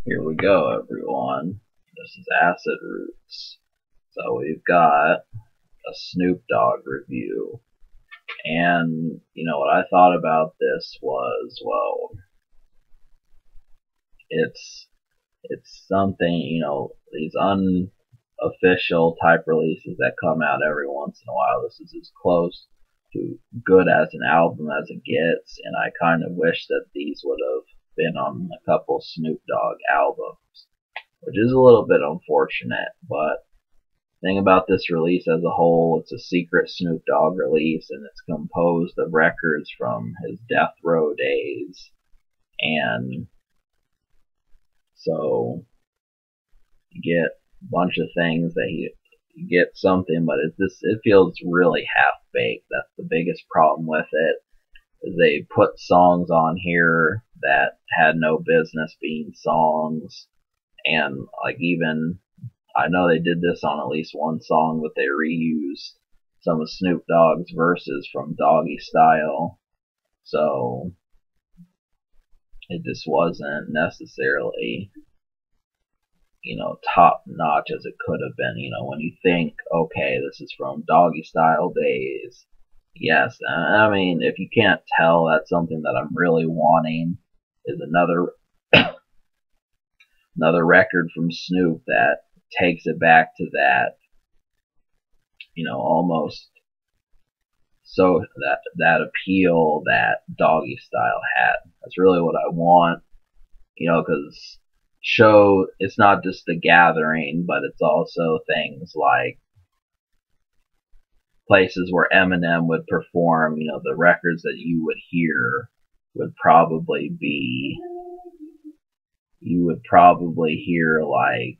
Here we go, everyone. This is Acid Roots. So we've got a Snoop Dogg review. And, what I thought about this was, well, it's something, these unofficial type releases that come out every once in a while. This is as close to good as an album as it gets, and I kind of wish that these would have been on a couple Snoop Dogg albums, which is a little bit unfortunate. But the thing about this release as a whole, it's a secret Snoop Dogg release, and it's composed of records from his death row days. And so you get a bunch of things that you get something, but it feels really half baked. That's the biggest problem with it. Is they put songs on here that had no business being songs, and even I know they did this on at least one song, but they reused some of Snoop Dogg's verses from Doggystyle, so it just wasn't necessarily top notch as it could have been. When you think, okay, this is from Doggystyle days, yes, I mean, if you can't tell, that's something that I'm really wanting, is another record from Snoop that takes it back to that, almost so that appeal that Doggystyle had. That's really what I want, because it's not just the gathering, but it's also things like places where Eminem would perform. The records that you would hear would probably be, you would probably hear like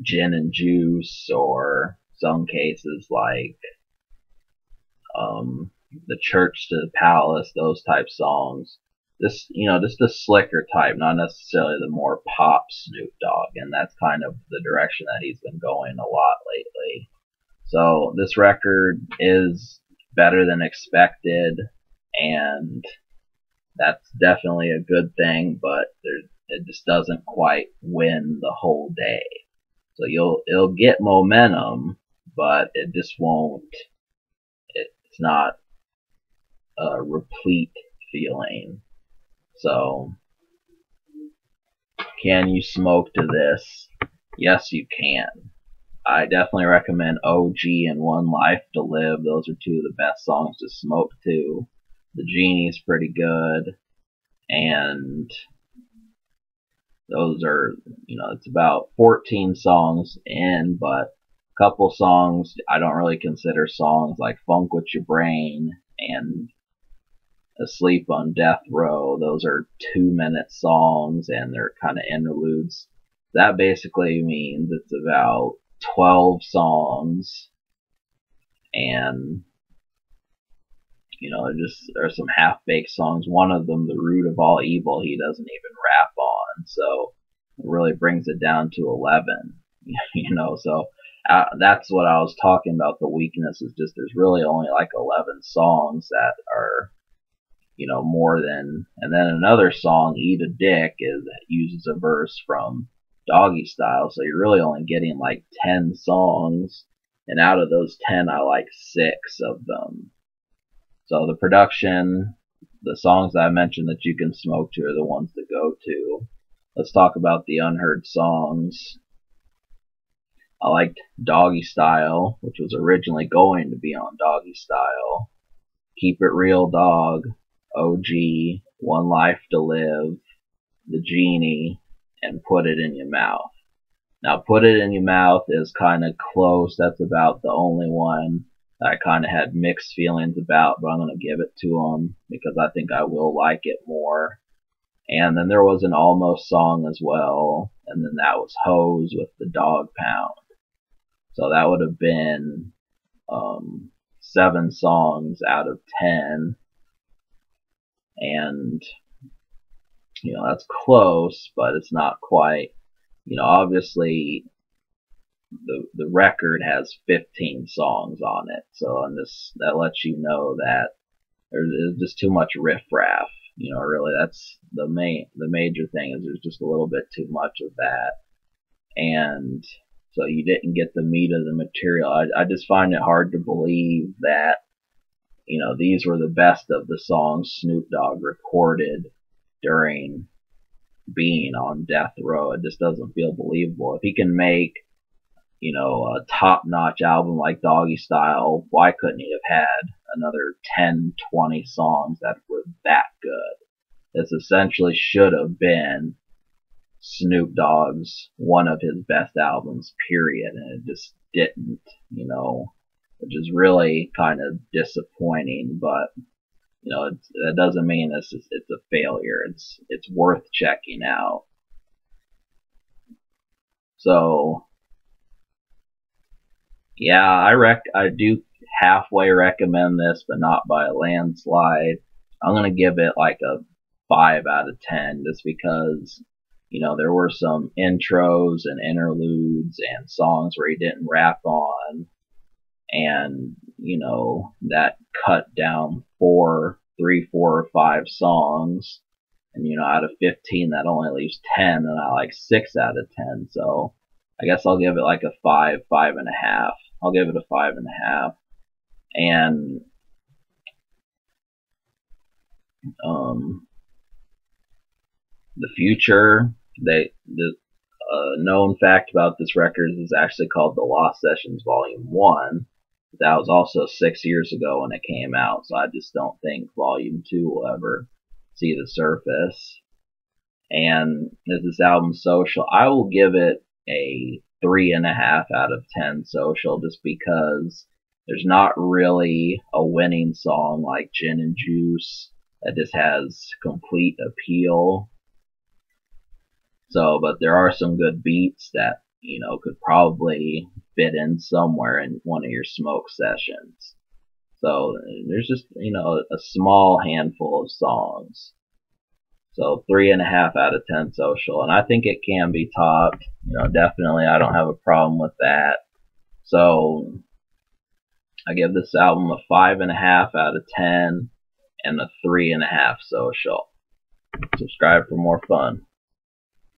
Gin and Juice, or some cases like the Church to the Palace, those type songs. Just the slicker type, not necessarily the more pop Snoop Dogg, and that's kind of the direction that he's been going a lot lately. So this record is better than expected, and that's definitely a good thing, but it just doesn't quite win the whole day. So it'll get momentum, but it just won't. It's not a replete feeling. So, can you smoke to this? Yes, you can. I definitely recommend OG and One Life to Live. Those are two of the best songs to smoke to. The Genie's pretty good, and those are, it's about 14 songs in, but a couple songs I don't really consider songs, like Funk with Your Brain and Asleep on Death Row. Those are 2-minute songs, and they're kind of interludes. That basically means it's about 12 songs, and there are some half-baked songs. One of them, The Root of All Evil, he doesn't even rap on, so it really brings it down to 11. So that's what I was talking about. The weakness is just there's really only like 11 songs that are more than, and then another song, Eat a Dick, uses a verse from Doggystyle, so you're really only getting like 10 songs, and out of those 10, I like 6 of them. So the production, the songs that I mentioned that you can smoke to are the ones to go to. Let's talk about the unheard songs. I liked Doggystyle, which was originally going to be on Doggystyle. Keep It Real Dog, OG, One Life to Live, The Genie, and Put It in Your Mouth. Now, Put It in Your Mouth is kind of close. That's about the only one that I kind of had mixed feelings about, but I'm going to give it to him because I think I will like it more. And then there was an Almost song as well, and then that was Hose with the Dog Pound. So that would have been 7 songs out of 10. And that's close, but it's not quite. Obviously the record has 15 songs on it, so that lets you know that there's just too much riffraff. Really, that's the major thing is there's just a little bit too much of that, and so you didn't get the meat of the material. I just find it hard to believe that these were the best of the songs Snoop Dogg recorded during being on death row. It just doesn't feel believable. If he can make a top-notch album like Doggystyle, why couldn't he have had another 10, 20 songs that were that good? This essentially should have been Snoop Dogg's one of his best albums, period, and it just didn't, which is really kind of disappointing. But that doesn't mean it's a failure. It's worth checking out. So yeah, I do halfway recommend this, but not by a landslide. I'm gonna give it like a 5 out of 10, just because there were some intros and interludes and songs where he didn't rap on, and that cut down 4 or 5 songs, and out of 15 that only leaves 10, and I like 6 out of 10. So I guess I'll give it like a 5, 5.5. I'll give it a 5.5. And the future, the known fact about this record is actually called The Lost Sessions Volume 1. That was also 6 years ago when it came out, so I just don't think Volume 2 will ever see the surface. And as this album social, I will give it a 3.5 out of 10 social, just because there's not really a winning song like Gin and Juice that just has complete appeal. So, but there are some good beats that could probably fit in somewhere in one of your smoke sessions. So there's just a small handful of songs. So 3.5 out of 10 social, and I think it can be topped. Definitely, I don't have a problem with that. So I give this album a 5.5 out of 10 and a 3.5 social. Subscribe for more fun.